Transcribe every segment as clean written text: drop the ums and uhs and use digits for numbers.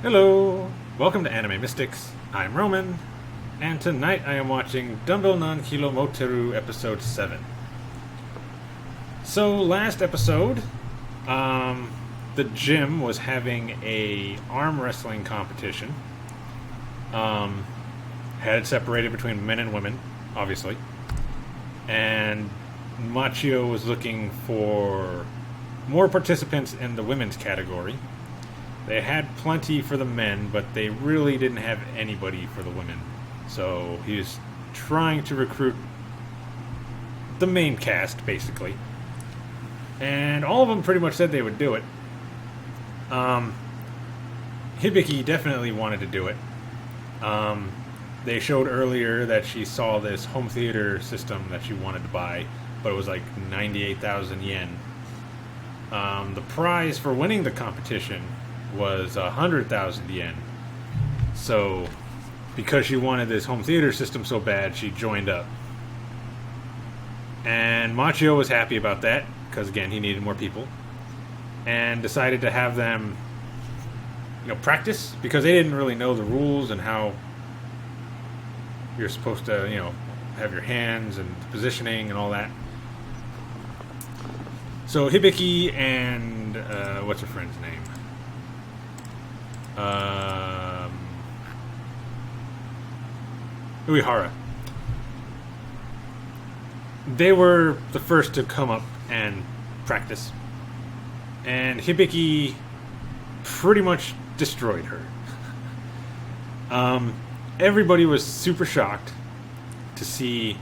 Hello! Welcome to Anime Mystics. I'm Roman, and tonight I am watching Dumbbell Nan Moteru episode 7. So, last episode, the gym was having a arm wrestling competition. Had it separated between men and women, obviously. And Machio was looking for more participants in the women's category. They had plenty for the men, but they really didn't have anybody for the women. So he was trying to recruit the main cast, basically. And all of them pretty much said they would do it. Hibiki definitely wanted to do it. They showed earlier that she saw this home theater system that she wanted to buy, but it was like 98,000 yen. The prize for winning the competition was 100,000 yen. So, because she wanted this home theater system so bad, she joined up. And Machio was happy about that, because again, he needed more people. And decided to have them, practice, because they didn't really know the rules and how you're supposed to, have your hands and positioning and all that. So Hibiki and, what's her friend's name? Uehara. They were the first to come up and practice. And Hibiki pretty much destroyed her. Everybody was super shocked to see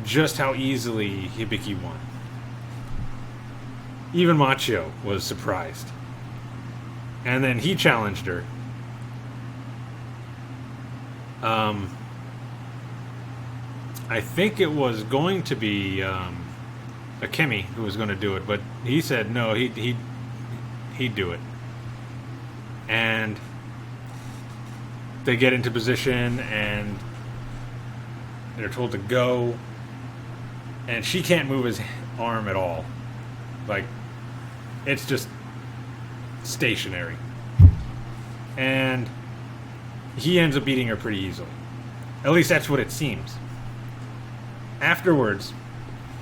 just how easily Hibiki won. Even Machio was surprised. And then he challenged her. I think it was going to be Akemi who was going to do it, but he said no, he'd do it. And they get into position and they're told to go, and she can't move his arm at all. Like, it's just stationary. And he ends up beating her pretty easily. At least that's what it seems. Afterwards,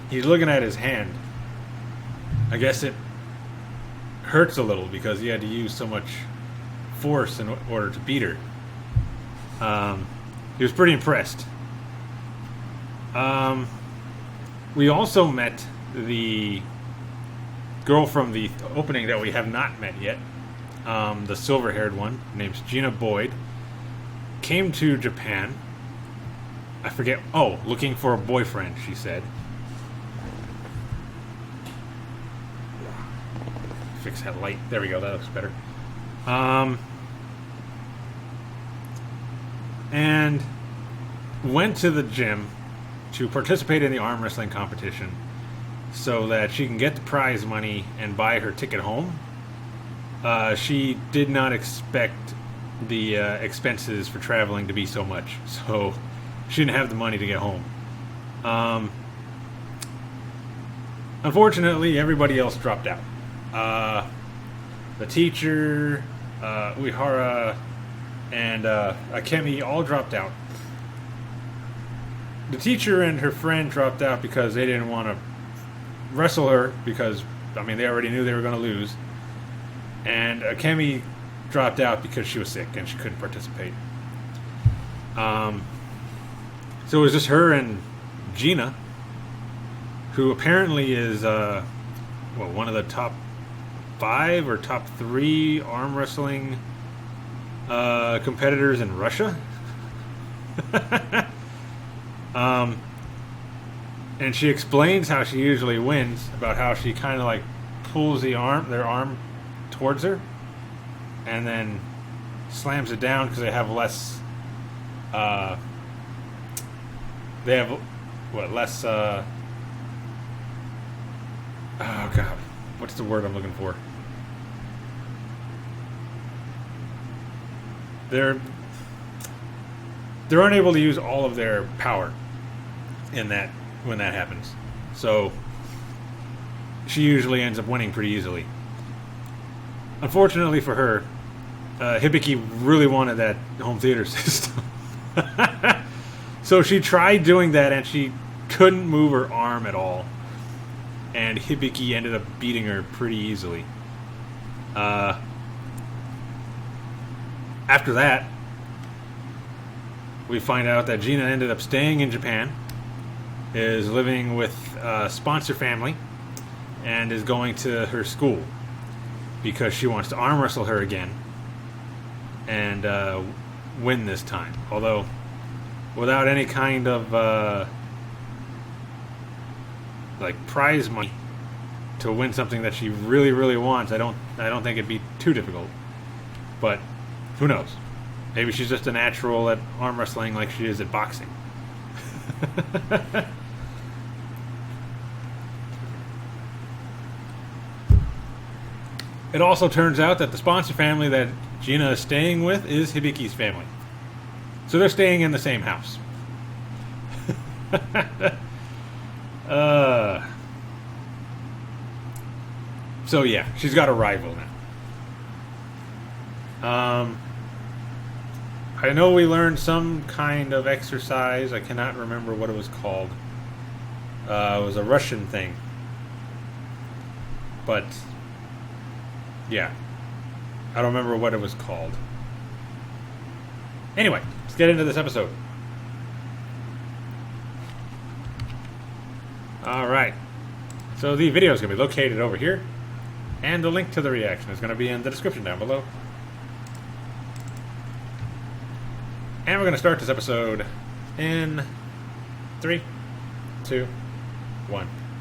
he's looking at his hand. I guess it hurts a little because he had to use so much force in order to beat her. He was pretty impressed. We also met the girl from the opening that we have not met yet. The silver-haired one, named Gina Boyd, came to Japan. I forget. Oh, looking for a boyfriend, she said. Fix that light. There we go. That looks better. And went to the gym to participate in the arm wrestling competition so that she can get the prize money and buy her ticket home. She did not expect the expenses for traveling to be so much, so she didn't have the money to get home. Unfortunately, everybody else dropped out. The teacher, Uehara, and Akemi all dropped out. The teacher and her friend dropped out because they didn't want to wrestle her because, they already knew they were going to lose. And Akemi dropped out because she was sick and she couldn't participate. So it was just her and Gina, who apparently is one of the top 5 or top 3 arm wrestling competitors in Russia. And she explains how she usually wins, about how she kind of like pulls their arm towards her and then slams it down because they have less oh god, what's the word I'm looking for? They're unable to use all of their power in that when that happens. So she usually ends up winning pretty easily. Unfortunately for her, Hibiki really wanted that home theater system. So she tried doing that and she couldn't move her arm at all. And Hibiki ended up beating her pretty easily. After that, we find out that Gina ended up staying in Japan, is living with a sponsor family, and is going to her school because she wants to arm wrestle her again and win this time. Although, without any kind of like prize money to win something that she really, really wants, I don't think it'd be too difficult. But who knows? Maybe she's just a natural at arm wrestling like she is at boxing. It also turns out that the sponsor family that Gina is staying with is Hibiki's family. So they're staying in the same house. So yeah, she's got a rival now. I know we learned some kind of exercise. I cannot remember what it was called. It was a Russian thing. But yeah, I don't remember what it was called. Anyway, let's get into this episode. Alright, so the video is going to be located over here, and the link to the reaction is going to be in the description down below. And we're going to start this episode in 3, 2, 1.